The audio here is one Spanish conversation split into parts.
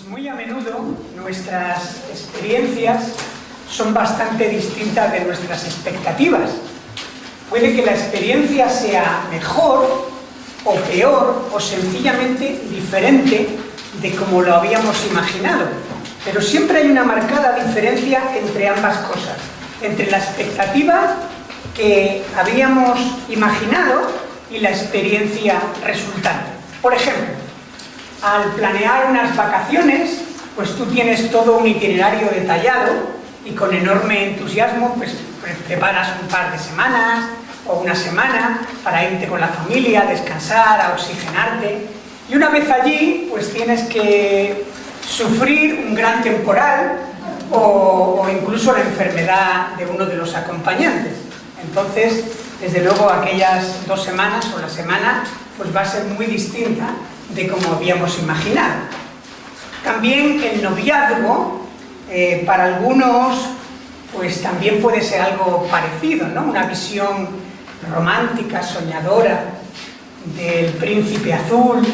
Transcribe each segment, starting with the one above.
Pues muy a menudo nuestras experiencias son bastante distintas de nuestras expectativas. Puede que la experiencia sea mejor o peor o sencillamente diferente de como lo habíamos imaginado. Pero siempre hay una marcada diferencia entre ambas cosas, entre la expectativa que habíamos imaginado y la experiencia resultante. Por ejemplo, al planear unas vacaciones, pues tú tienes todo un itinerario detallado y con enorme entusiasmo pues preparas un par de semanas o una semana para irte con la familia, a descansar, a oxigenarte. Y una vez allí, pues tienes que sufrir un gran temporal o incluso la enfermedad de uno de los acompañantes. Entonces, desde luego, aquellas 2 semanas o la semana, pues va a ser muy distinta de como habíamos imaginado. También el noviazgo, para algunos, pues también puede ser algo parecido, ¿no? Una visión romántica, soñadora, del príncipe azul,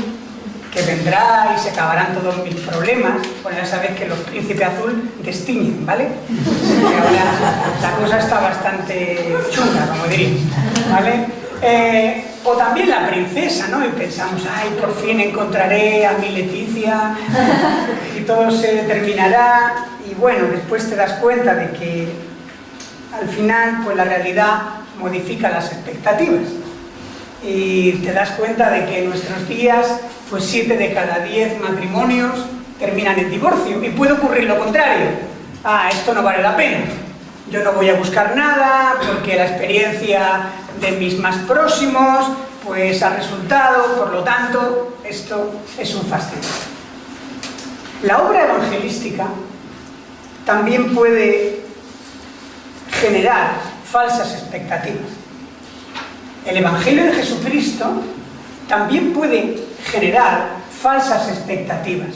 que vendrá y se acabarán todos mis problemas. Bueno, ya sabéis que los príncipes azul destiñen, ¿vale? Y ahora la cosa está bastante chunga, como diría, ¿vale? O también la princesa, ¿no? Y pensamos, ay, por fin encontraré a mi Leticia y todo se terminará. Y bueno, después te das cuenta de que al final, pues la realidad modifica las expectativas. Y te das cuenta de que en nuestros días, pues 7 de cada 10 matrimonios terminan en divorcio. Y puede ocurrir lo contrario. Ah, esto no vale la pena. Yo no voy a buscar nada porque la experiencia de mis más próximos pues ha resultado, por lo tanto, esto es un fastidio. La obra evangelística también puede generar falsas expectativas. El Evangelio de Jesucristo también puede generar falsas expectativas.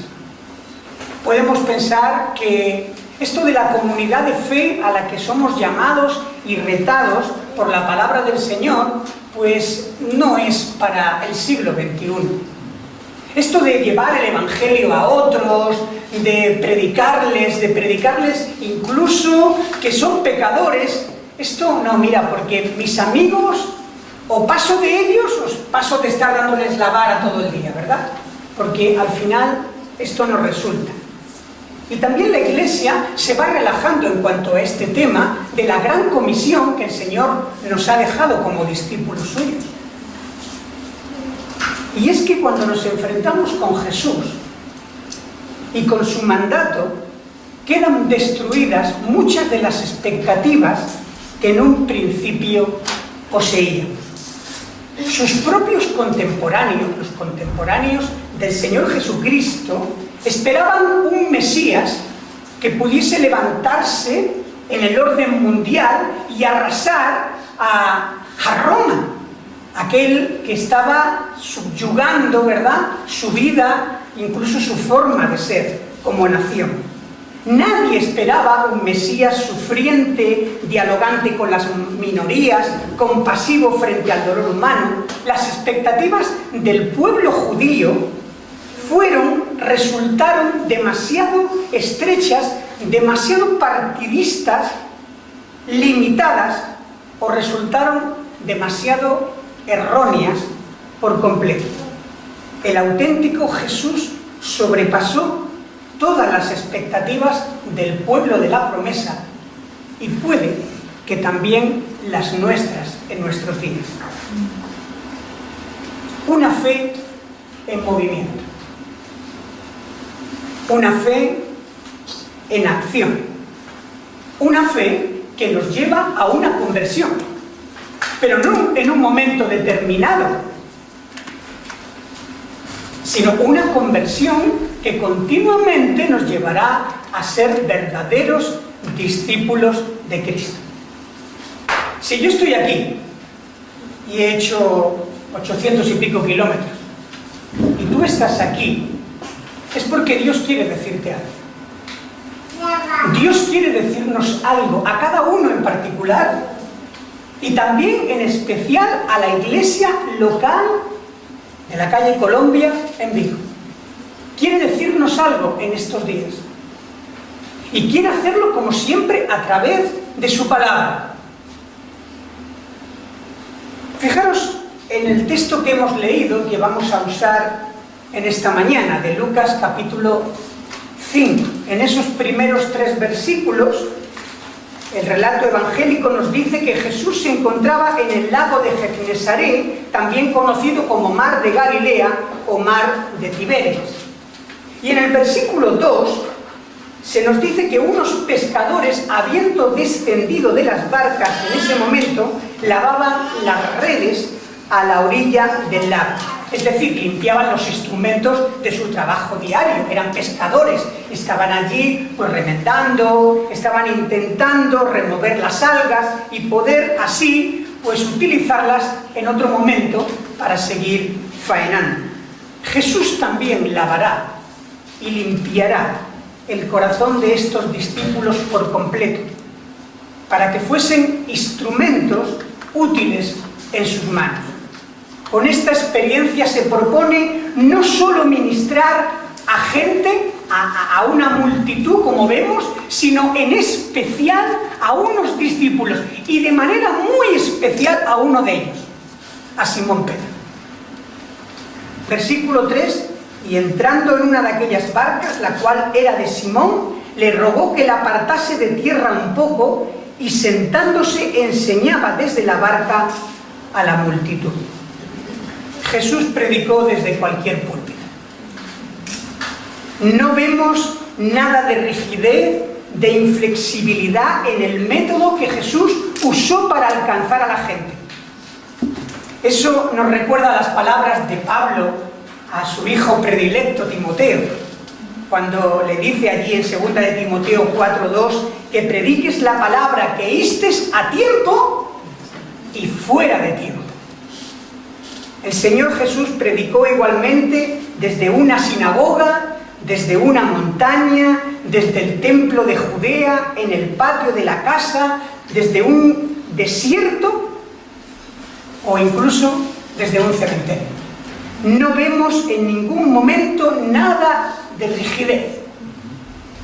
Podemos pensar que esto de la comunidad de fe a la que somos llamados y retados por la palabra del Señor, pues no es para el siglo XXI. Esto de llevar el Evangelio a otros, de predicarles incluso que son pecadores, esto no, mira, porque mis amigos, o paso de ellos, o paso de estar dándoles la vara todo el día, ¿verdad? Porque al final esto no resulta. Y también la Iglesia se va relajando en cuanto a este tema de la gran comisión que el Señor nos ha dejado como discípulos suyos. Y es que cuando nos enfrentamos con Jesús y con su mandato, quedan destruidas muchas de las expectativas que en un principio poseíamos. Sus propios contemporáneos, los contemporáneos del Señor Jesucristo, esperaban un Mesías que pudiese levantarse en el orden mundial y arrasar a Roma, aquel que estaba subyugando, ¿verdad?, su vida, incluso su forma de ser como nación. Nadie esperaba un Mesías sufriente, dialogante con las minorías, compasivo frente al dolor humano. Las expectativas del pueblo judío resultaron demasiado estrechas, demasiado partidistas, limitadas, o resultaron demasiado erróneas por completo. El auténtico Jesús sobrepasó todas las expectativas del pueblo de la promesa y puede que también las nuestras en nuestros días. Una fe en movimiento. Una fe en acción. Una fe que nos lleva a una conversión, pero no en un momento determinado, sino una conversión que continuamente nos llevará a ser verdaderos discípulos de Cristo. Si yo estoy aquí y he hecho 800 y pico kilómetros y tú estás aquí, es porque Dios quiere decirte algo. Dios quiere decirnos algo, a cada uno en particular, y también en especial a la iglesia local de la calle Colombia en Vigo. quiere decirnos algo en estos días. Y quiere hacerlo, como siempre, a través de su palabra. Fijaros en el texto que hemos leído, que vamos a usar en esta mañana, de Lucas capítulo 5. En esos primeros 3 versículos, el relato evangélico nos dice que Jesús se encontraba en el lago de Genesaret, también conocido como Mar de Galilea o Mar de Tiberias. Y en el versículo 2 se nos dice que unos pescadores, habiendo descendido de las barcas en ese momento, lavaban las redes a la orilla del lago. Es decir, limpiaban los instrumentos de su trabajo diario. Eran pescadores, estaban allí pues remendando, estaban intentando remover las algas y poder así pues utilizarlas en otro momento para seguir faenando. Jesús también lavará y limpiará el corazón de estos discípulos por completo, para que fuesen instrumentos útiles en sus manos. Con esta experiencia se propone no solo ministrar a gente, a una multitud, como vemos, sino en especial a unos discípulos, y de manera muy especial a uno de ellos, a Simón Pedro. Versículo 3: y entrando en una de aquellas barcas, la cual era de Simón, le rogó que la apartase de tierra un poco, y sentándose enseñaba desde la barca a la multitud. Jesús predicó desde cualquier púlpito. No vemos nada de rigidez, de inflexibilidad en el método que Jesús usó para alcanzar a la gente. Eso nos recuerda las palabras de Pablo a su hijo predilecto Timoteo, cuando le dice allí en 2 de Timoteo 4:2 que prediques la palabra, que instes a tiempo y fuera de tiempo. El Señor Jesús predicó igualmente desde una sinagoga, desde una montaña, desde el templo de Judea, en el patio de la casa, desde un desierto o incluso desde un cementerio. No vemos en ningún momento nada de rigidez.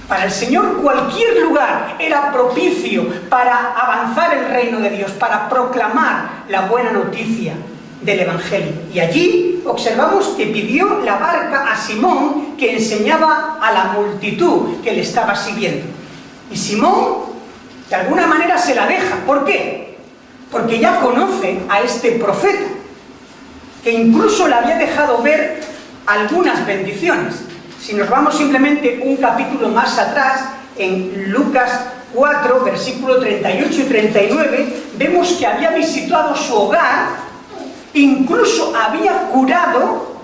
Para el Señor cualquier lugar era propicio para avanzar el reino de Dios, para proclamar la buena noticia del Evangelio. Y allí observamos que pidió la barca a Simón, que enseñaba a la multitud que le estaba siguiendo. Y Simón, de alguna manera, se la deja. ¿Por qué? Porque ya conoce a este profeta, que incluso le había dejado ver algunas bendiciones. Si nos vamos simplemente un capítulo más atrás, en Lucas 4, versículos 38 y 39, vemos que había visitado su hogar. Incluso había curado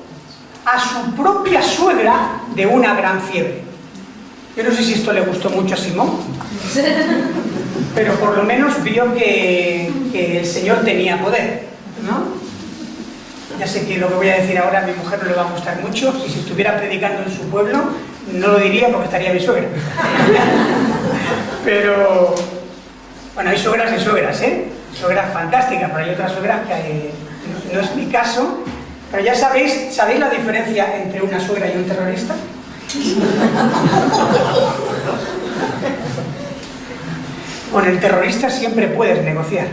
a su propia suegra de una gran fiebre. Yo no sé si esto le gustó mucho a Simón, pero por lo menos vio que el Señor tenía poder, ¿no? Ya sé que lo que voy a decir ahora a mi mujer no le va a gustar mucho, y si estuviera predicando en su pueblo no lo diría porque estaría mi suegra. Pero bueno, hay suegras y suegras, ¿eh? Suegras fantásticas, pero hay otras suegras que no es mi caso. Pero ya sabéis la diferencia entre una suegra y un terrorista. Con el terrorista siempre puedes negociar.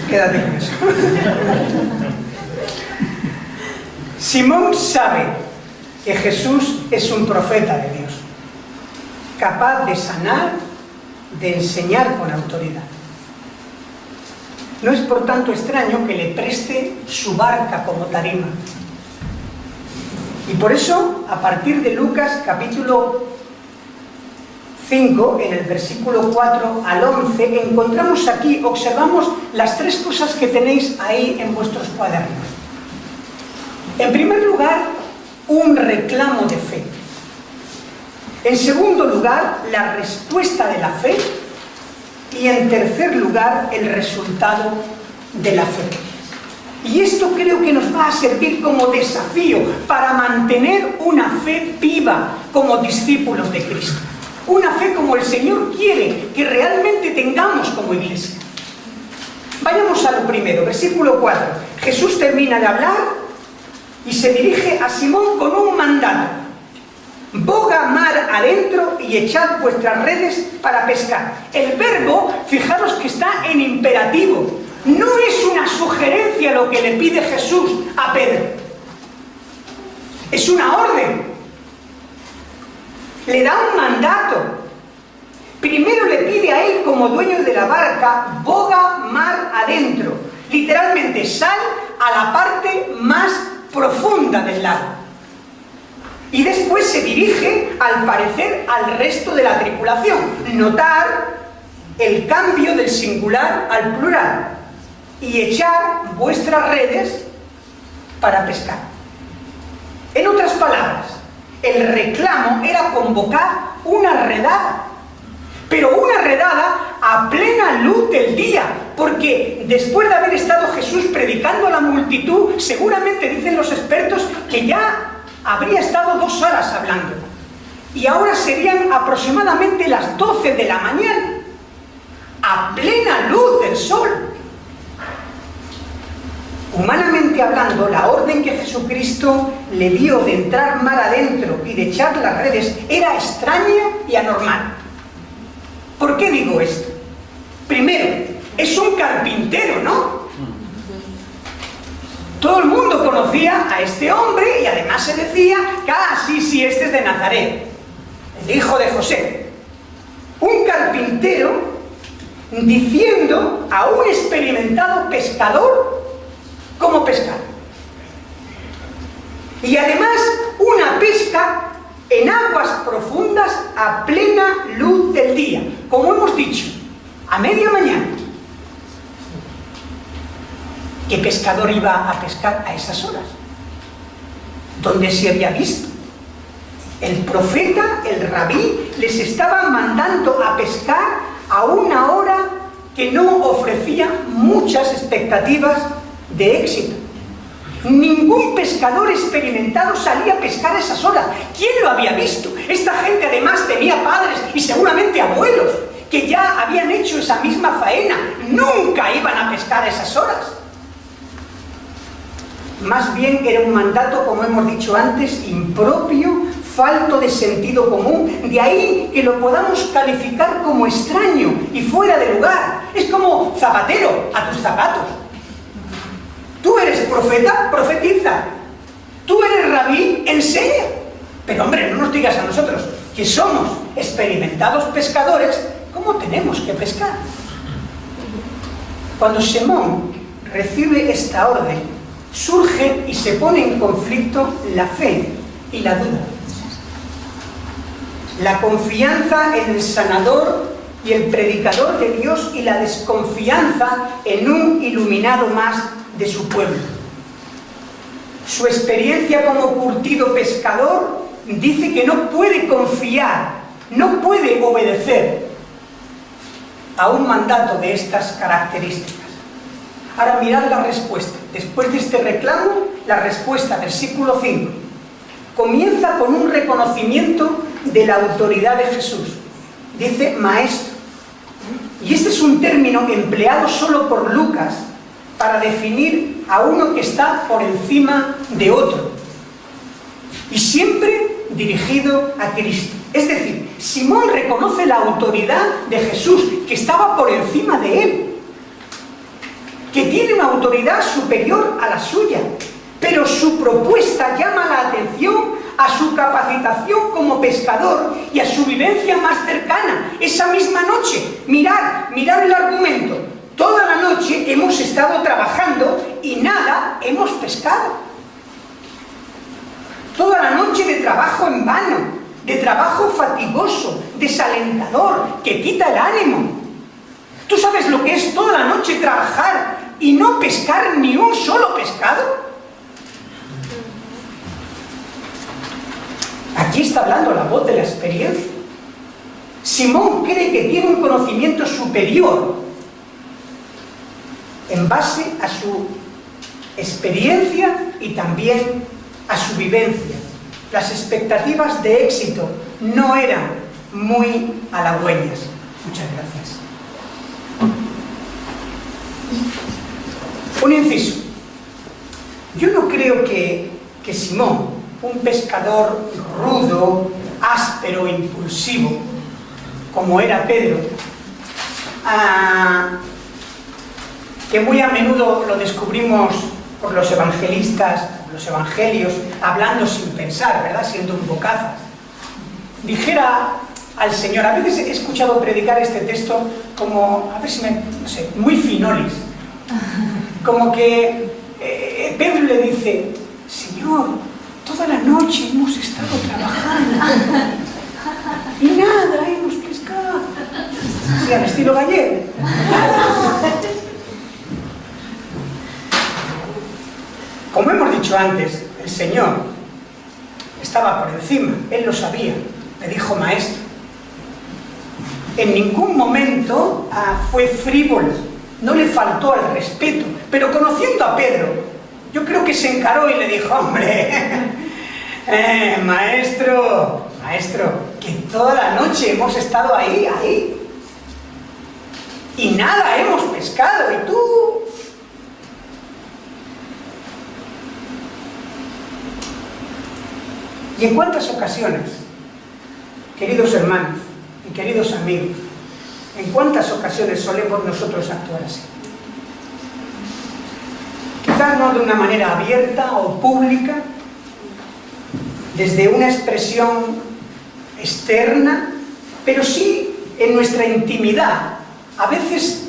Quédate con eso. Simón sabe que Jesús es un profeta de Dios, capaz de sanar, de enseñar con autoridad. No es por tanto extraño que le preste su barca como tarima. Y por eso, a partir de Lucas capítulo 5, en el versículo 4 al 11, encontramos aquí, observamos las 3 cosas que tenéis ahí en vuestros cuadernos. En primer lugar, un reclamo de fe. En segundo lugar, la respuesta de la fe. Y en tercer lugar, el resultado de la fe. Y esto creo que nos va a servir como desafío para mantener una fe viva como discípulos de Cristo. Una fe como el Señor quiere que realmente tengamos como iglesia. Vayamos a lo primero, versículo 4. Jesús termina de hablar y se dirige a Simón con un mandato: boga mar adentro y echad vuestras redes para pescar. El verbo, fijaros que está en imperativo. No es una sugerencia lo que le pide Jesús a Pedro. Es una orden. Le da un mandato. Primero le pide a él, como dueño de la barca, boga mar adentro. Literalmente, sal a la parte más profunda del lago. Y después se dirige, al parecer, al resto de la tripulación. Notar el cambio del singular al plural. Y echar vuestras redes para pescar. En otras palabras, el reclamo era convocar una redada. Pero una redada a plena luz del día, porque después de haber estado Jesús predicando a la multitud, seguramente dicen los expertos que ya habría estado 2 horas hablando. Y ahora serían aproximadamente las 12 de la mañana, a plena luz del sol. Humanamente hablando, la orden que Jesucristo le dio de entrar mar adentro y de echar las redes era extraña y anormal. ¿Por qué digo esto? Primero, es un carpintero, ¿no? Todo el mundo conocía a este hombre y además se decía que, sí, este es de Nazaret, el hijo de José. Un carpintero diciendo a un experimentado pescador cómo pescar. Y además una pesca en aguas profundas a plena luz del día, como hemos dicho, a media mañana. ¿Qué pescador iba a pescar a esas horas? ¿Dónde se había visto? El profeta, el rabí, les estaba mandando a pescar a una hora que no ofrecía muchas expectativas de éxito. Ningún pescador experimentado salía a pescar a esas horas. ¿Quién lo había visto? Esta gente además tenía padres y seguramente abuelos que ya habían hecho esa misma faena. Nunca iban a pescar a esas horas. Más bien era un mandato, como hemos dicho antes, impropio, falto de sentido común. De ahí que lo podamos calificar como extraño y fuera de lugar. Es como zapatero, a tus zapatos. Tú eres profeta, profetiza. Tú eres rabí, enseña. Pero hombre, no nos digas a nosotros, que somos experimentados pescadores, ¿cómo tenemos que pescar? Cuando Simón recibe esta orden, surge y se pone en conflicto la fe y la duda. La confianza en el sanador y el predicador de Dios y la desconfianza en un iluminado más de su pueblo. Su experiencia como curtido pescador dice que no puede confiar, no puede obedecer a un mandato de estas características. Ahora mirad la respuesta. Después de este reclamo, la respuesta, versículo 5, comienza con un reconocimiento de la autoridad de Jesús. Dice maestro. Y este es un término empleado solo por Lucas para definir a uno que está por encima de otro. Y siempre dirigido a Cristo. Es decir, Simón reconoce la autoridad de Jesús, que estaba por encima de él, que tiene una autoridad superior a la suya, pero su propuesta llama la atención a su capacitación como pescador y a su vivencia más cercana. Esa misma noche, mirad el argumento. Toda la noche hemos estado trabajando y nada hemos pescado. Toda la noche de trabajo en vano, de trabajo fatigoso, desalentador, que quita el ánimo. ¿Tú sabes lo que es toda la noche trabajar y no pescar ni un solo pescado? Aquí está hablando la voz de la experiencia. Simón cree que tiene un conocimiento superior en base a su experiencia y también a su vivencia. Las expectativas de éxito no eran muy halagüeñas. Muchas gracias. Un inciso. Yo no creo que que Simón, un pescador rudo, áspero, impulsivo, como era Pedro, que muy a menudo lo descubrimos por los evangelistas, los evangelios, hablando sin pensar, ¿verdad?, siendo un bocazas, dijera al Señor. A veces he escuchado predicar este texto como, a ver si no sé, muy finolis, como que Pedro le dice: Señor, toda la noche hemos estado trabajando y nada hemos pescado. Sí, al estilo gallego. Como hemos dicho antes, el Señor estaba por encima, Él lo sabía, le dijo maestro. En ningún momento fue frívolo, no le faltó al respeto, pero conociendo a Pedro, yo creo que se encaró y le dijo: hombre, maestro, que toda la noche hemos estado ahí, y nada hemos pescado, y tú... ¿Y en cuántas ocasiones, queridos hermanos y queridos amigos, en cuántas ocasiones solemos nosotros actuar así? Quizás no de una manera abierta o pública, desde una expresión externa, pero sí en nuestra intimidad. A veces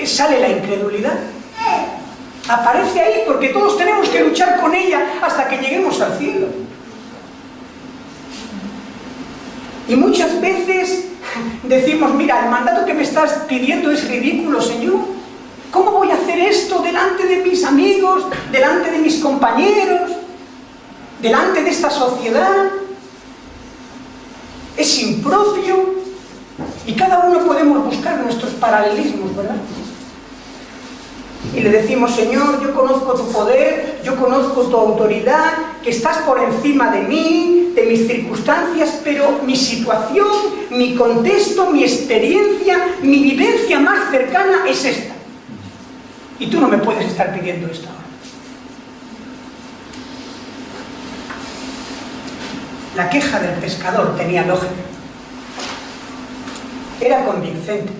sale la incredulidad. Aparece ahí porque todos tenemos que luchar con ella hasta que lleguemos al cielo. Y muchas veces decimos: mira, el mandato que me estás pidiendo es ridículo, Señor. ¿Cómo voy a hacer esto delante de mis amigos, delante de mis compañeros, delante de esta sociedad? Es impropio. Y cada uno podemos buscar nuestros paralelismos, ¿verdad? Y le decimos: Señor, yo conozco tu poder, yo conozco tu autoridad, que estás por encima de mí, de mis circunstancias, pero mi situación, mi contexto, mi experiencia, mi vivencia más cercana es esta. Y tú no me puedes estar pidiendo esto ahora. La queja del pescador tenía lógica. Era convincente,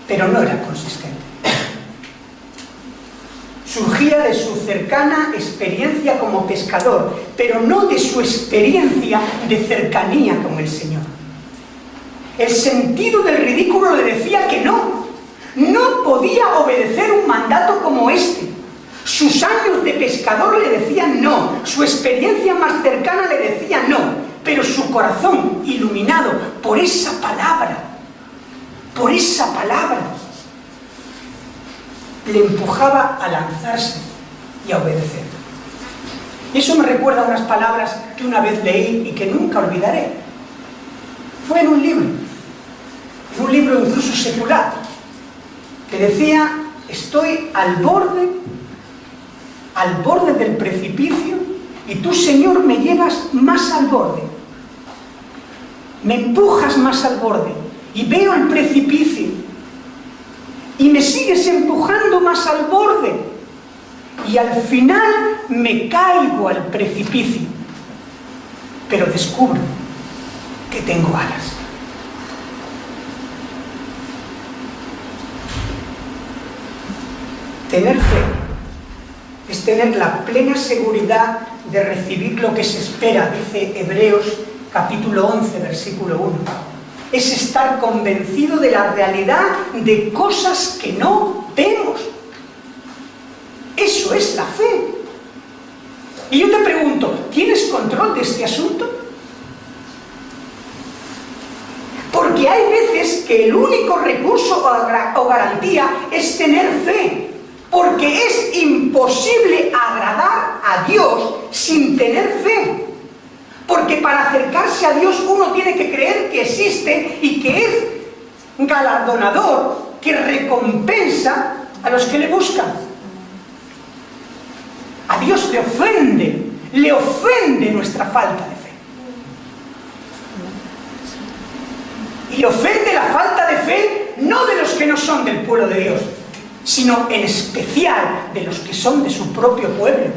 pero no era consistente. Surgía de su cercana experiencia como pescador, pero no de su experiencia de cercanía con el Señor. El sentido del ridículo le decía que no podía obedecer un mandato como este. Sus años de pescador le decían no, su experiencia más cercana le decía no, pero su corazón, iluminado por esa palabra, le empujaba a lanzarse y a obedecer. Y eso me recuerda a unas palabras que una vez leí y que nunca olvidaré. Fue en un libro incluso secular, que decía: estoy al borde del precipicio y tú, Señor, me llevas más al borde. Me empujas más al borde y veo el precipicio y me sigues empujando más al borde y al final me caigo al precipicio, pero descubro que tengo alas. Tener fe es tener la plena seguridad de recibir lo que se espera, dice Hebreos capítulo 11, versículo 1. Es estar convencido de la realidad de cosas que no vemos. Eso es la fe. Y yo te pregunto, ¿tienes control de este asunto? Porque hay veces que el único recurso o garantía es tener fe. Porque es imposible agradar a Dios sin tener fe. Porque para acercarse a Dios uno tiene que creer que existe y que es galardonador, que recompensa a los que le buscan. A Dios le ofende nuestra falta de fe. Y le ofende la falta de fe no de los que no son del pueblo de Dios, sino en especial de los que son de su propio pueblo.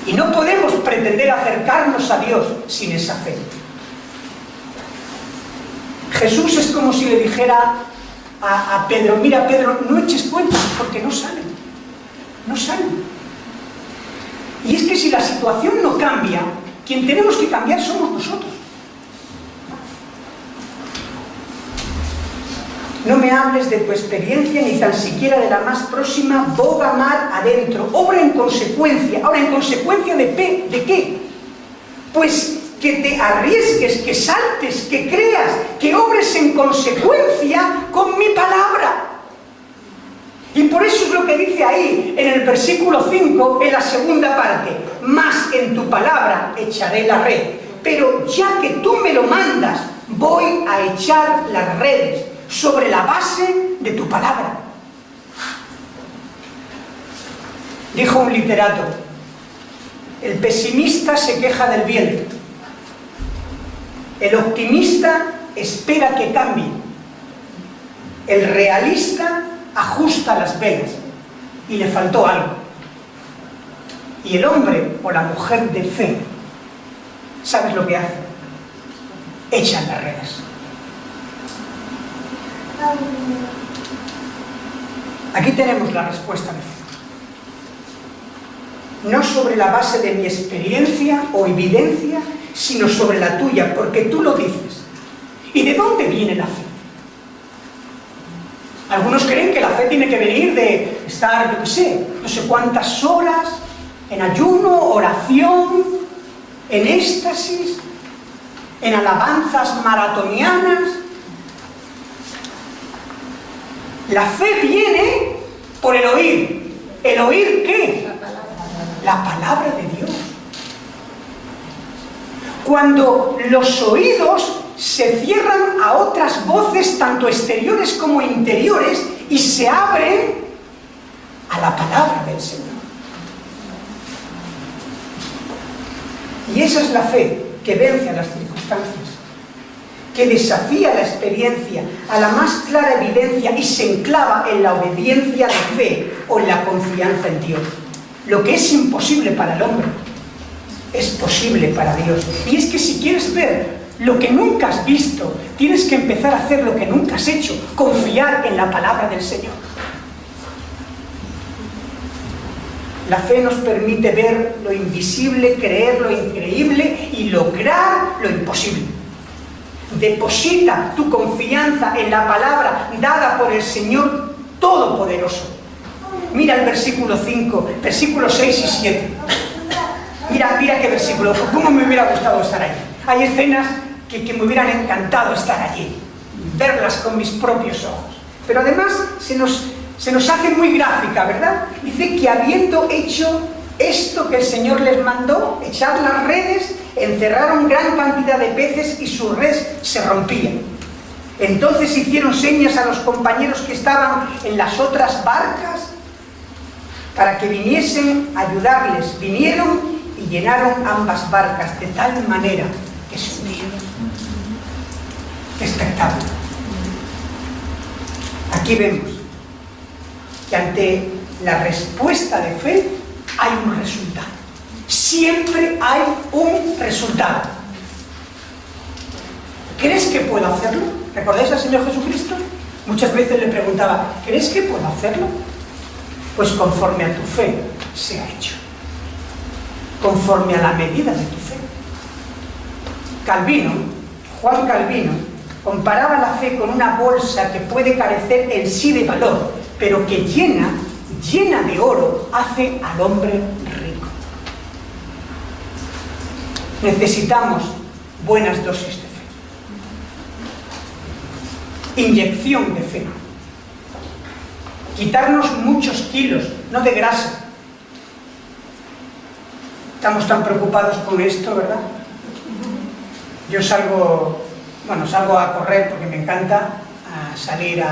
Y no podemos pretender acercarnos a Dios sin esa fe. Jesús es como si le dijera a Pedro: mira, Pedro, no eches cuentas porque no salen. No salen. Y es que si la situación no cambia, quien tenemos que cambiar somos nosotros. No me hables de tu experiencia, ni tan siquiera de la más próxima, boga mar adentro, obra en consecuencia. Ahora, ¿en consecuencia de qué? Pues que te arriesgues, que saltes, que creas, que obres en consecuencia con mi palabra. Y por eso es lo que dice ahí, en el versículo 5, en la segunda parte: más en tu palabra echaré la red. Pero ya que tú me lo mandas, voy a echar las redes sobre la base de tu palabra. Dijo un literato: el pesimista se queja del viento, el optimista espera que cambie, el realista ajusta las velas y le faltó algo. Y el hombre o la mujer de fe, ¿sabes lo que hace? Echan las redes. Aquí tenemos la respuesta de fe. No sobre la base de mi experiencia o evidencia, sino sobre la tuya, porque tú lo dices. ¿Y de dónde viene la fe? Algunos creen que la fe tiene que venir de estar, no sé cuántas horas en ayuno, oración, en éxtasis, en alabanzas maratonianas. La fe viene por el oír. ¿El oír qué? La palabra de Dios. Cuando los oídos se cierran a otras voces, tanto exteriores como interiores, y se abren a la palabra del Señor. Y esa es la fe que vence a las circunstancias, que desafía la experiencia a la más clara evidencia y se enclava en la obediencia de fe o en la confianza en Dios. Lo que es imposible para el hombre es posible para Dios. Y es que si quieres ver lo que nunca has visto, tienes que empezar a hacer lo que nunca has hecho: confiar en la palabra del Señor. La fe nos permite ver lo invisible, creer lo increíble y lograr lo imposible. Deposita tu confianza en la palabra dada por el Señor Todopoderoso. Mira el versículo 5, versículos 6 y 7. Mira qué versículo. ¿Cómo me hubiera gustado estar allí? Hay escenas que me hubieran encantado estar allí, verlas con mis propios ojos. Pero además se nos hace muy gráfica, ¿verdad? Dice que habiendo hecho esto que el Señor les mandó, echar las redes, encerraron gran cantidad de peces y su red se rompía. Entonces hicieron señas a los compañeros que estaban en las otras barcas para que viniesen a ayudarles. Vinieron y llenaron ambas barcas de tal manera que se hundieron. ¡Qué espectáculo! Aquí vemos que ante la respuesta de fe hay un resultado. Siempre hay un resultado. ¿Crees que puedo hacerlo? ¿Recordáis al Señor Jesucristo? Muchas veces le preguntaba: ¿crees que puedo hacerlo? Pues conforme a tu fe se ha hecho. Conforme a la medida de tu fe. Juan Calvino, comparaba la fe con una bolsa que puede carecer en sí de valor, pero que llena de oro, hace al hombre rico. Necesitamos buenas dosis de fe. Inyección de fe. Quitarnos muchos kilos, no de grasa. Estamos tan preocupados con esto, ¿verdad? Yo salgo a correr porque me encanta, a salir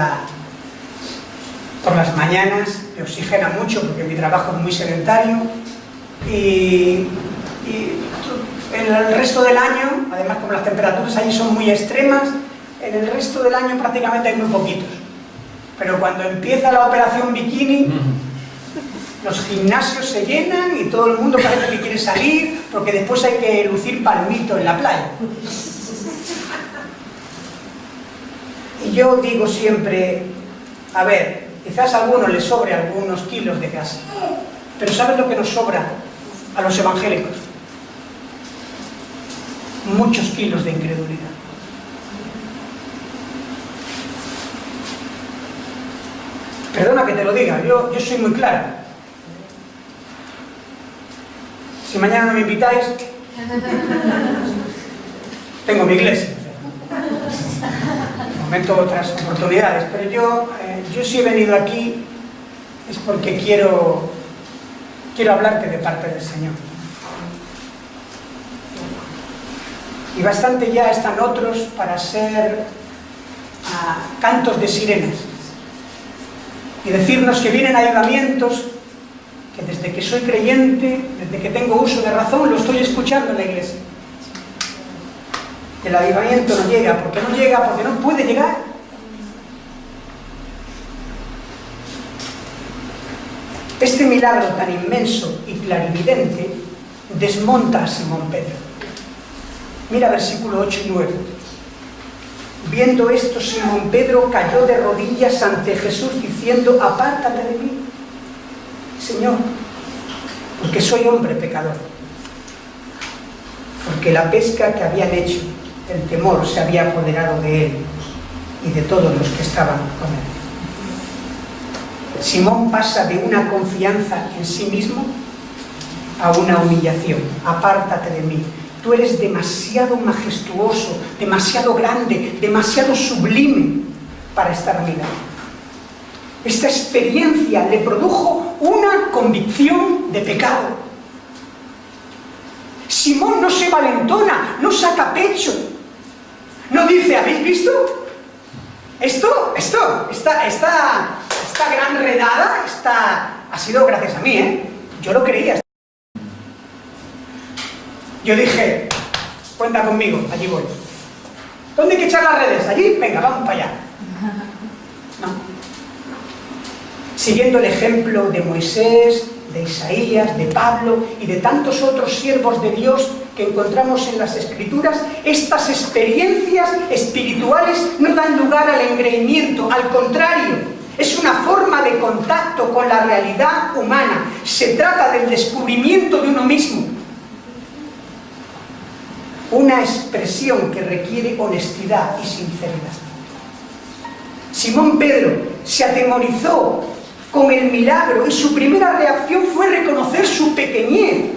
por las mañanas, me oxigena mucho porque mi trabajo es muy sedentario y en el resto del año, además como las temperaturas allí son muy extremas, en el resto del año prácticamente hay muy poquitos. Pero cuando empieza la operación bikini, los gimnasios se llenan y todo el mundo parece que quiere salir porque después hay que lucir palmito en la playa. Y yo digo siempre, a ver, quizás a algunos les sobre algunos kilos de grasa, pero ¿sabes lo que nos sobra a los evangélicos? Muchos kilos de incredulidad. Perdona que te lo diga, yo soy muy claro. Si mañana no me invitáis, tengo mi iglesia. Momento otras oportunidades, pero yo si he venido aquí es porque quiero hablarte de parte del Señor. Y bastante ya están otros para ser cantos de sirenas y decirnos que vienen avivamientos que desde que soy creyente, desde que tengo uso de razón, lo estoy escuchando en la iglesia. El avivamiento no llega, porque no puede llegar. Este milagro tan inmenso y clarividente desmonta a Simón Pedro. Mira versículo 8 y 9. Viendo esto, Simón Pedro cayó de rodillas ante Jesús diciendo: apártate de mí, Señor, porque soy hombre pecador. Porque la pesca que habían hecho, el temor se había apoderado de él y de todos los que estaban con él. Simón pasa de una confianza en sí mismo a una humillación. Apártate de mí. Tú eres demasiado majestuoso, demasiado grande, demasiado sublime para estar a mi lado. Esta experiencia le produjo una convicción de pecado. Simón no se valentona, no saca pecho. No dice: ¿habéis visto? Esta gran redada, ha sido gracias a mí, ¿eh? Yo lo creía. Yo dije: cuenta conmigo, allí voy. ¿Dónde hay que echar las redes? ¿Allí? Venga, vamos para allá. No. Siguiendo el ejemplo de Moisés, de Isaías, de Pablo y de tantos otros siervos de Dios que encontramos en las Escrituras, estas experiencias espirituales no dan lugar al engreimiento, al contrario, es una forma de contacto con la realidad humana. Se trata del descubrimiento de uno mismo. Una expresión que requiere honestidad y sinceridad. Simón Pedro se atemorizó con el milagro y su primera reacción fue reconocer su pequeñez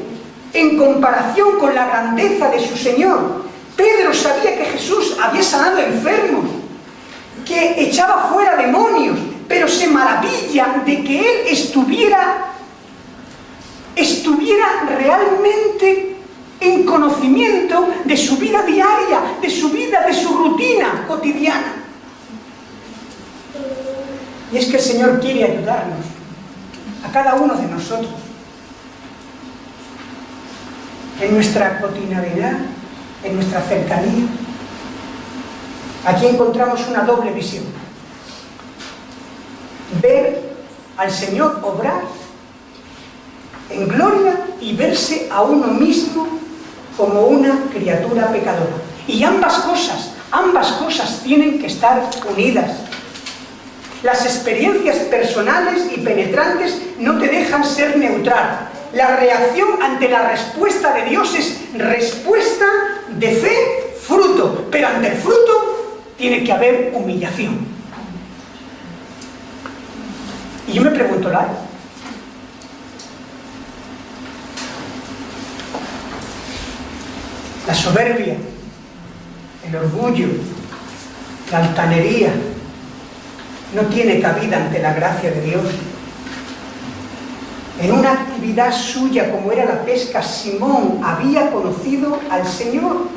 en comparación con la grandeza de su Señor. Pedro sabía que Jesús había sanado enfermos, que echaba fuera demonios, pero se maravilla de que él estuviera realmente en conocimiento de su vida diaria, de su rutina cotidiana. Y es que el Señor quiere ayudarnos, a cada uno de nosotros, en nuestra cotidianidad, en nuestra cercanía. Aquí encontramos una doble visión: ver al Señor obrar en gloria y verse a uno mismo como una criatura pecadora. Y ambas cosas tienen que estar unidas. Las experiencias personales y penetrantes no te dejan ser neutral. La reacción ante la respuesta de Dios es respuesta de fe, fruto. Pero ante el fruto tiene que haber humillación. Y yo me pregunto, la soberbia, el orgullo, la altanería, no tiene cabida ante la gracia de Dios. En una actividad suya como era la pesca, Simón había conocido al Señor.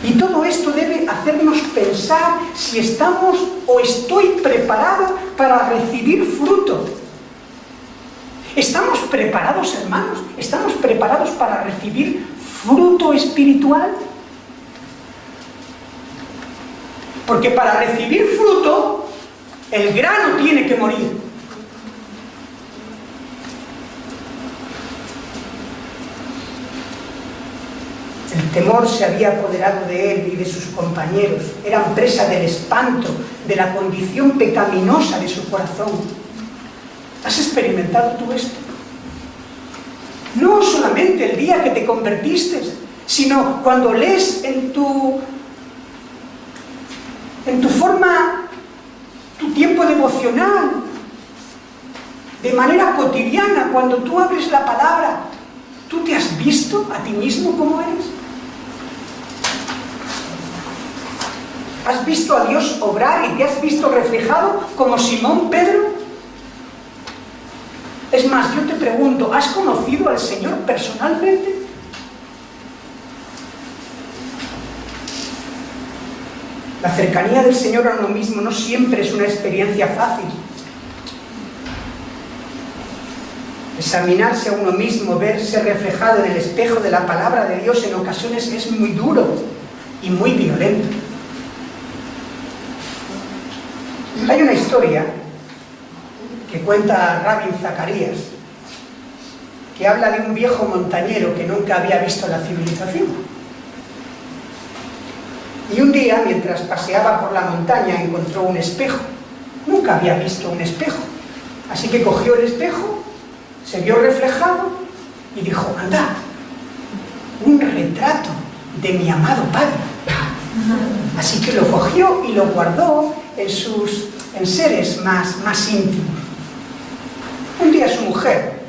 Y todo esto debe hacernos pensar si estamos o estoy preparado para recibir fruto. ¿Estamos preparados, hermanos? ¿Estamos preparados para recibir fruto espiritual? Porque para recibir fruto, el grano tiene que morir. El temor se había apoderado de él y de sus compañeros. Eran presa del espanto, de la condición pecaminosa de su corazón. ¿Has experimentado tú esto? No solamente el día que te convertiste, sino cuando lees en tu forma, tu tiempo devocional, de manera cotidiana, cuando tú abres la palabra, ¿tú te has visto a ti mismo cómo eres? ¿Has visto a Dios obrar y te has visto reflejado como Simón Pedro? Es más, yo te pregunto, ¿has conocido al Señor personalmente? La cercanía del Señor a uno mismo no siempre es una experiencia fácil. Examinarse a uno mismo, verse reflejado en el espejo de la palabra de Dios en ocasiones es muy duro y muy violento. Hay una historia que cuenta Rabbi Zacarías, que habla de un viejo montañero que nunca había visto la civilización. Y un día, mientras paseaba por la montaña, encontró un espejo. Nunca había visto un espejo. Así que cogió el espejo, se vio reflejado y dijo, anda, un retrato de mi amado padre. Así que lo cogió y lo guardó en sus enseres más íntimos. Un día su mujer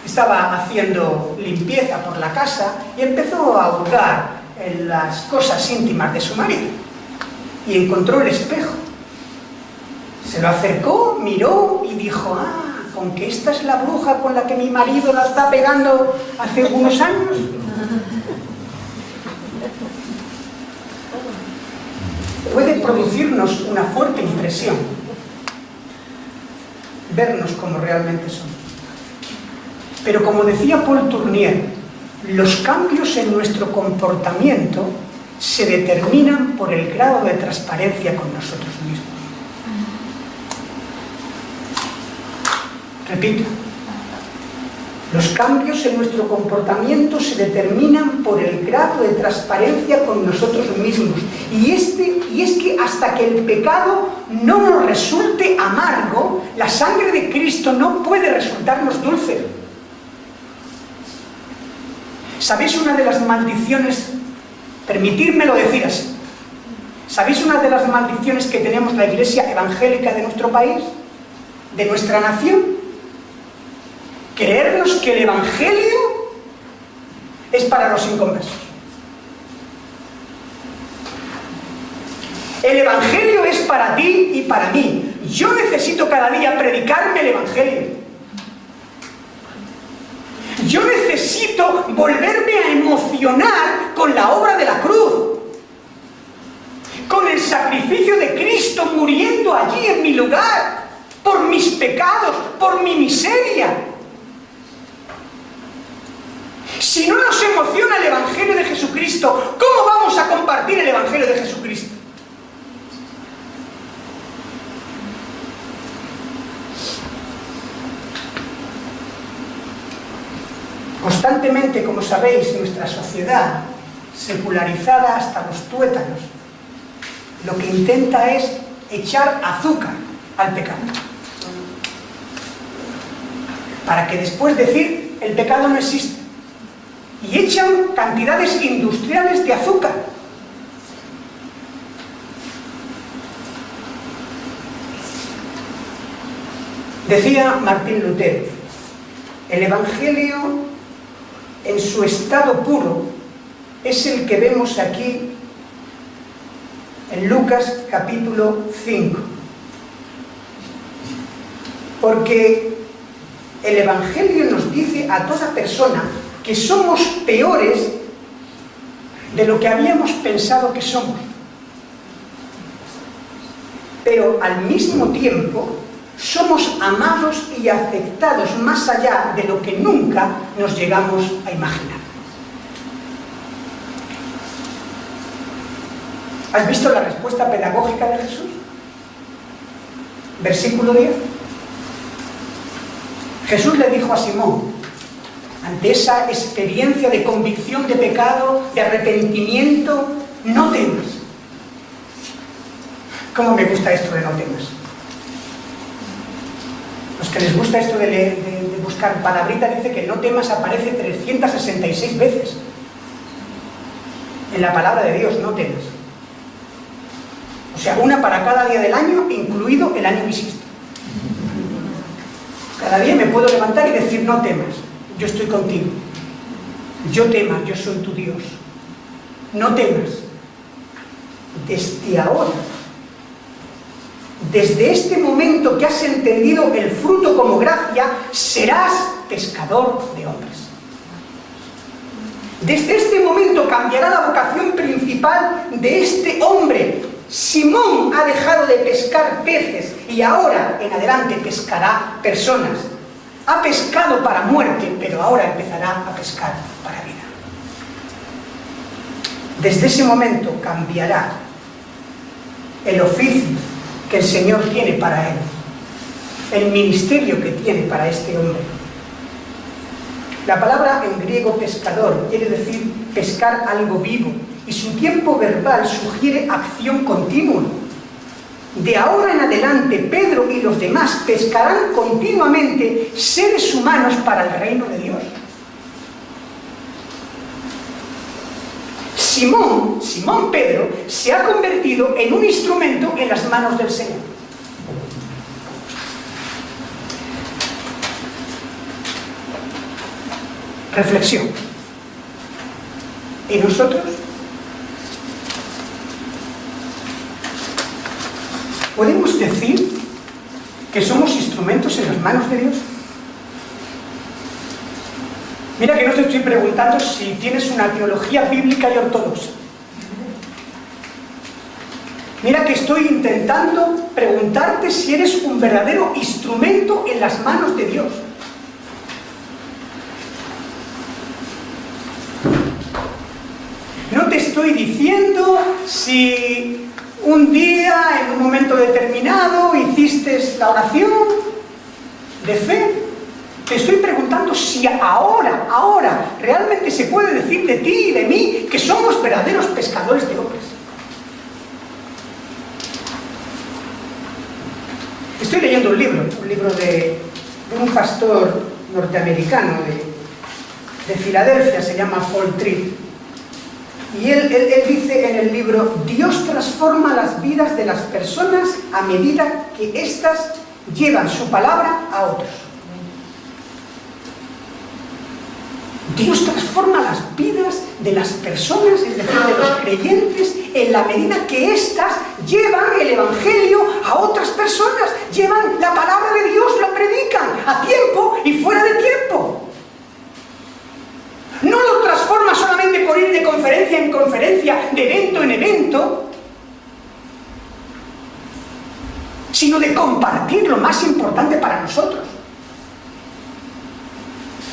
estaba haciendo limpieza por la casa y empezó a hurgar en las cosas íntimas de su marido y encontró el espejo. Se lo acercó, miró y dijo, ¿con que esta es la bruja con la que mi marido la está pegando hace unos años? Puede producirnos una fuerte impresión vernos como realmente somos. Pero como decía Paul Tournier, los cambios en nuestro comportamiento se determinan por el grado de transparencia con nosotros mismos. Repito, los cambios en nuestro comportamiento se determinan por el grado de transparencia con nosotros mismos. Y es que hasta que el pecado no nos resulte amargo, la sangre de Cristo no puede resultarnos dulce. ¿Sabéis una de las maldiciones? Permitírmelo decir así. ¿Sabéis una de las maldiciones que tenemos la Iglesia evangélica de nuestro país? ¿De nuestra nación? Creernos que el Evangelio es para los inconversos. El Evangelio es para ti y para mí. Yo necesito cada día predicarme el Evangelio. Yo necesito volverme a emocionar con la obra de la cruz, con el sacrificio de Cristo muriendo allí en mi lugar, por mis pecados, por mi miseria. Si no nos emociona el Evangelio de Jesucristo, ¿cómo vamos a compartir el Evangelio de Jesucristo? Constantemente, como sabéis, nuestra sociedad, secularizada hasta los tuétanos, lo que intenta es echar azúcar al pecado. Para que después decir, el pecado no existe. Y echan cantidades industriales de azúcar. Decía Martín Lutero, el Evangelio en su estado puro es el que vemos aquí en Lucas capítulo 5. Porque el Evangelio nos dice a toda persona que somos peores de lo que habíamos pensado que somos. Pero al mismo tiempo somos amados y aceptados más allá de lo que nunca nos llegamos a imaginar. ¿Has visto la respuesta pedagógica de Jesús? Versículo 10. Jesús le dijo a Simón, ante esa experiencia de convicción de pecado, de arrepentimiento, no temas. ¿Cómo me gusta esto de no temas? Los que les gusta esto de buscar palabritas, dice que no temas aparece 366 veces en la palabra de Dios, no temas. O sea, una para cada día del año, incluido el año bisiesto. Cada día me puedo levantar y decir, no temas, yo estoy contigo. Yo temas, yo soy tu Dios. No temas. Desde ahora, desde este momento que has entendido el fruto como gracia, serás pescador de hombres. Desde este momento cambiará la vocación principal de este hombre. Simón ha dejado de pescar peces y ahora en adelante pescará personas. Ha pescado para muerte, pero ahora empezará a pescar para vida. Desde ese momento cambiará el oficio que el Señor tiene para él, el ministerio que tiene para este hombre. La palabra en griego pescador quiere decir pescar algo vivo, y su tiempo verbal sugiere acción continua. De ahora en adelante, Pedro y los demás pescarán continuamente seres humanos para el reino de Dios. Simón Pedro se ha convertido en un instrumento en las manos del Señor. Reflexión. ¿Y nosotros? ¿Podemos decir que somos instrumentos en las manos de Dios? Mira que no te estoy preguntando si tienes una teología bíblica y ortodoxa. Mira que estoy intentando preguntarte si eres un verdadero instrumento en las manos de Dios. No te estoy diciendo si un día, en un momento determinado, hiciste la oración de fe. Te estoy preguntando si ahora, realmente se puede decir de ti y de mí que somos verdaderos pescadores de hombres. Estoy leyendo un libro de un pastor norteamericano de Filadelfia, se llama Paul Tripp. Y él dice en el libro, Dios transforma las vidas de las personas a medida que éstas llevan su palabra a otros. Dios transforma las vidas de las personas, es decir, de los creyentes, en la medida que éstas llevan el Evangelio a otras personas, llevan la palabra de Dios, la predican a tiempo y fuera de tiempo. No lo transforma solamente por ir de conferencia en conferencia, de evento en evento, sino de compartir lo más importante para nosotros.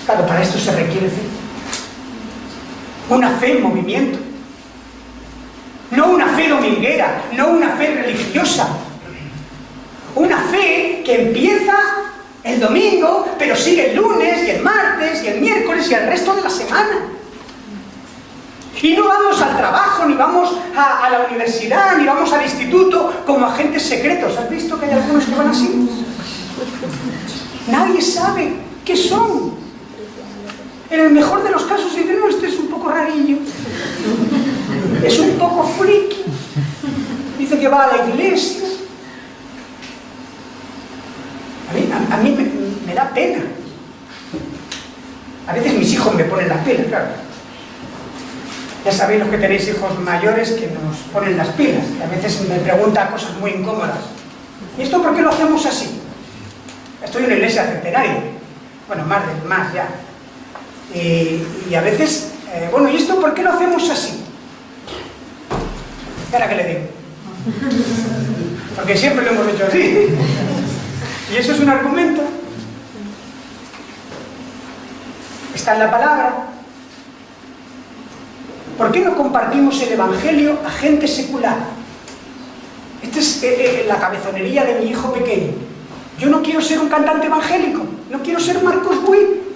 Claro, para esto se requiere fe. Una fe en movimiento. No una fe dominguera, no una fe religiosa. Una fe que empieza el domingo, pero sigue el lunes, y el martes, y el miércoles, y el resto de la semana. Y no vamos al trabajo, ni vamos a la universidad, ni vamos al instituto como agentes secretos. ¿Has visto que hay algunos que van así? Nadie sabe qué son. En el mejor de los casos dicen, no, este es un poco rarillo. Es un poco friki. Dice que va a la iglesia. A mí me da pena. A veces mis hijos me ponen las pilas, claro. Ya sabéis los que tenéis hijos mayores que nos ponen las pilas. Y a veces me preguntan cosas muy incómodas. ¿Y esto por qué lo hacemos así? Estoy en una iglesia centenaria. Bueno, más ya. Y a veces, bueno, ¿y esto por qué lo hacemos así? ¿Y ahora qué le digo? Porque siempre lo hemos hecho así. Y eso es un argumento. Está en la palabra. ¿Por qué no compartimos el Evangelio a gente secular? Esta es la cabezonería de mi hijo pequeño. Yo no quiero ser un cantante evangélico. No quiero ser Marcos Witt.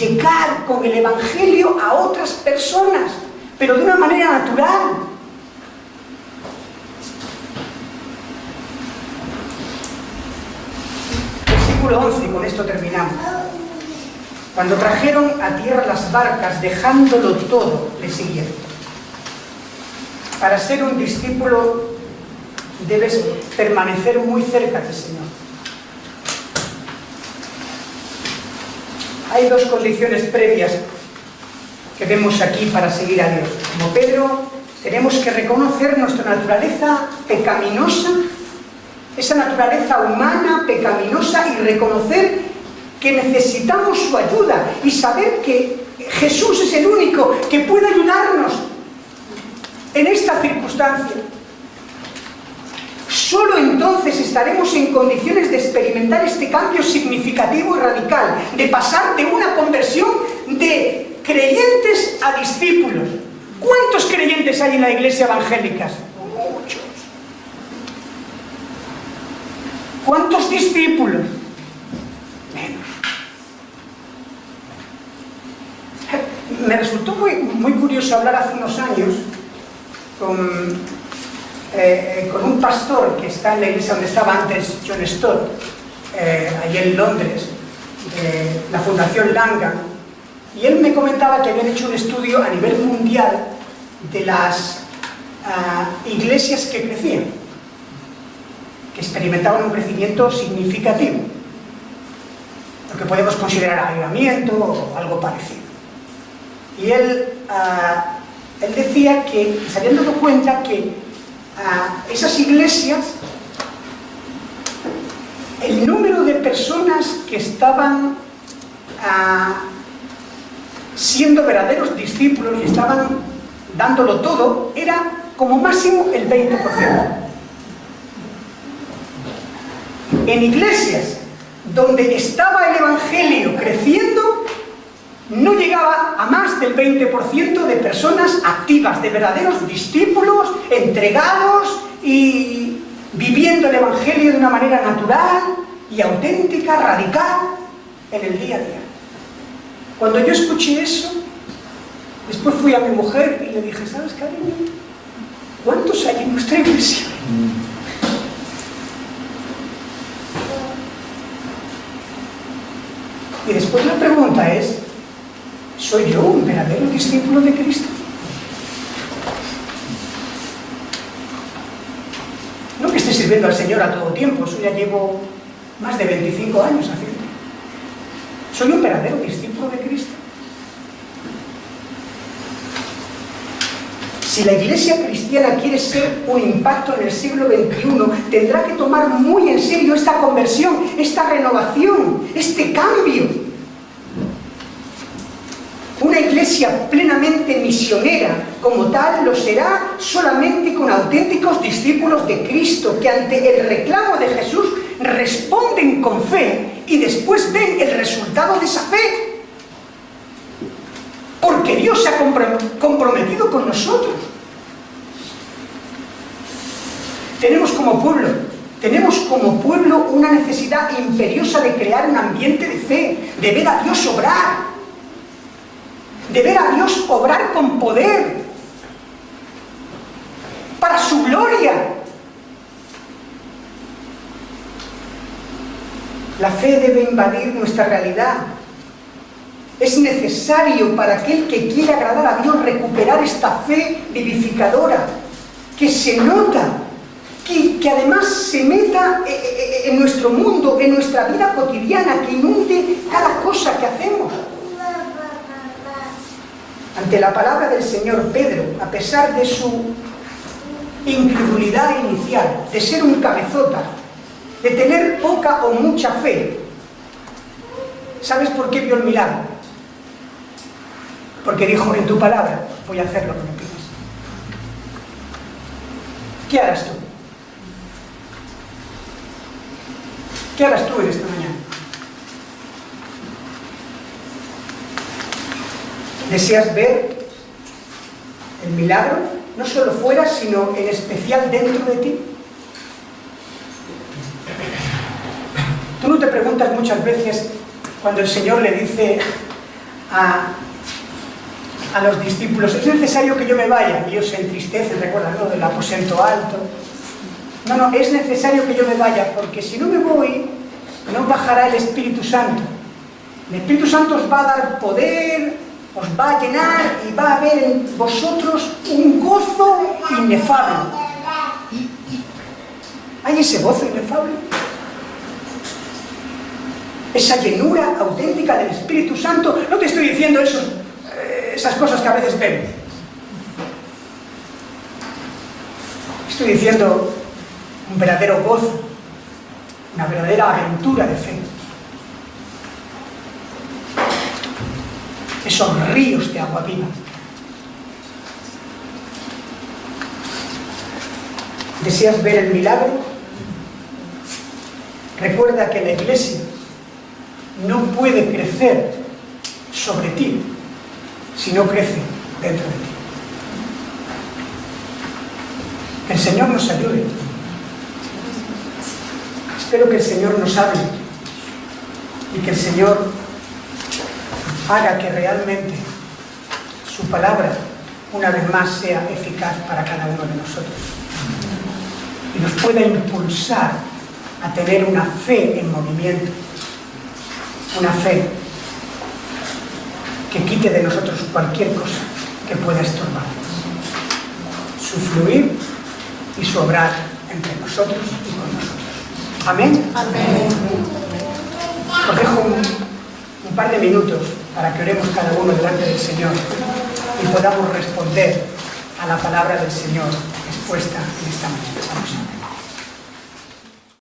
llegar con el Evangelio a otras personas, pero de una manera natural. Versículo 11, y con esto terminamos. Cuando trajeron a tierra las barcas, dejándolo todo, le siguieron. Para ser un discípulo debes permanecer muy cerca del Señor. Hay dos condiciones previas que vemos aquí para seguir a Dios. Como Pedro, tenemos que reconocer nuestra naturaleza pecaminosa, esa naturaleza humana, pecaminosa, y reconocer que necesitamos su ayuda y saber que Jesús es el único que puede ayudarnos en esta circunstancia. Solo entonces estaremos en condiciones de experimentar este cambio significativo y radical, de pasar de una conversión de creyentes a discípulos. ¿Cuántos creyentes hay en la iglesia evangélica? Muchos. ¿Cuántos discípulos? Menos. Me resultó muy curioso hablar hace unos años con un pastor que está en la iglesia donde estaba antes John Stott, allí en Londres, la Fundación Langham, y él me comentaba que habían hecho un estudio a nivel mundial de las iglesias que crecían, que experimentaban un crecimiento significativo, lo que podemos considerar avivamiento o algo parecido. Y él decía que se habían dado cuenta que esas iglesias, el número de personas que estaban siendo verdaderos discípulos y estaban dándolo todo, era como máximo el 20%. En iglesias donde estaba el Evangelio creciendo, no llegaba a más del 20% de personas activas, de verdaderos discípulos, entregados y viviendo el Evangelio de una manera natural y auténtica, radical, en el día a día. Cuando yo escuché eso, después fui a mi mujer y le dije, ¿sabes, cariño? ¿Cuántos hay en nuestra iglesia? Y después la pregunta es, ¿soy yo un verdadero discípulo de Cristo? No que esté sirviendo al Señor a todo tiempo, eso ya llevo más de 25 años haciendo. ¿Soy un verdadero discípulo de Cristo? Si la iglesia cristiana quiere ser un impacto en el siglo XXI, tendrá que tomar muy en serio esta conversión, esta renovación, este cambio. Una iglesia plenamente misionera, como tal, lo será solamente con auténticos discípulos de Cristo, que ante el reclamo de Jesús responden con fe y después ven el resultado de esa fe. Porque Dios se ha comprometido con nosotros. Tenemos como pueblo una necesidad imperiosa de crear un ambiente de fe, de ver a Dios obrar, de ver a Dios obrar con poder, para su gloria. La fe debe invadir nuestra realidad. Es necesario para aquel que quiere agradar a Dios recuperar esta fe vivificadora, que se nota, que además se meta en nuestro mundo, en nuestra vida cotidiana, que inunde cada cosa que hacemos. Ante la palabra del Señor, Pedro, a pesar de su incredulidad inicial, de ser un cabezota, de tener poca o mucha fe, ¿sabes por qué vio el milagro? Porque dijo, en tu palabra voy a hacer lo que me pides. ¿Qué harás tú? ¿Qué harás tú en esta mañana? ¿Deseas ver el milagro, no solo fuera, sino en especial dentro de ti? Tú no te preguntas muchas veces cuando el Señor le dice a los discípulos: es necesario que yo me vaya. Y ellos se entristecen, recuerdan, ¿no?, del aposento alto. No, es necesario que yo me vaya, porque si no me voy, no bajará el Espíritu Santo. El Espíritu Santo os va a dar poder, os va a llenar y va a haber en vosotros un gozo inefable. ¿Hay ese gozo inefable? Esa llenura auténtica del Espíritu Santo. No te estoy diciendo esas cosas que a veces vemos. Estoy diciendo un verdadero gozo, una verdadera aventura de fe. Esos ríos de agua viva. ¿Deseas ver el milagro? Recuerda que la Iglesia no puede crecer sobre ti si no crece dentro de ti. Que el Señor nos ayude. Espero que el Señor nos hable y que el Señor haga que realmente su palabra una vez más sea eficaz para cada uno de nosotros y nos pueda impulsar a tener una fe en movimiento, una fe que quite de nosotros cualquier cosa que pueda estorbar su fluir y su obrar entre nosotros y con nosotros. Amén. Amén. Os dejo un par de minutos para que oremos cada uno delante del Señor y podamos responder a la palabra del Señor expuesta en esta mañana. Vamos a ver.